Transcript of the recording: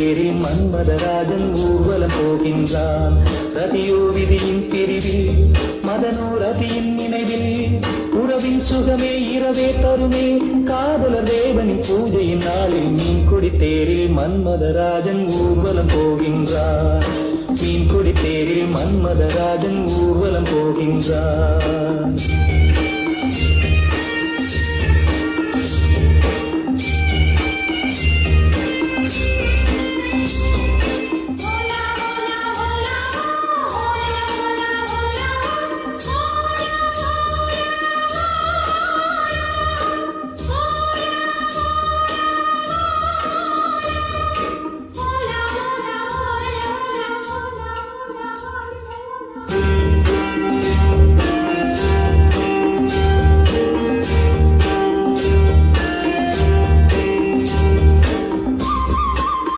தேரில் மன்மதராஜன் ஊர்வலம் போகின்றான். ரதியோ விதியின் பிரிவில் மதனோ ரதியின் நினைவில் உறவின் சுகமே இரவே தருமே காதலர் தேவனின் பூஜையின் நாளில் மீன்கொடி தேரில் மன்மதராஜன் ஊர்வலம் போகின்றான். மீன்கொடி தேரில் மன்மதராஜன் ஊர்வலம் போகின்றான்.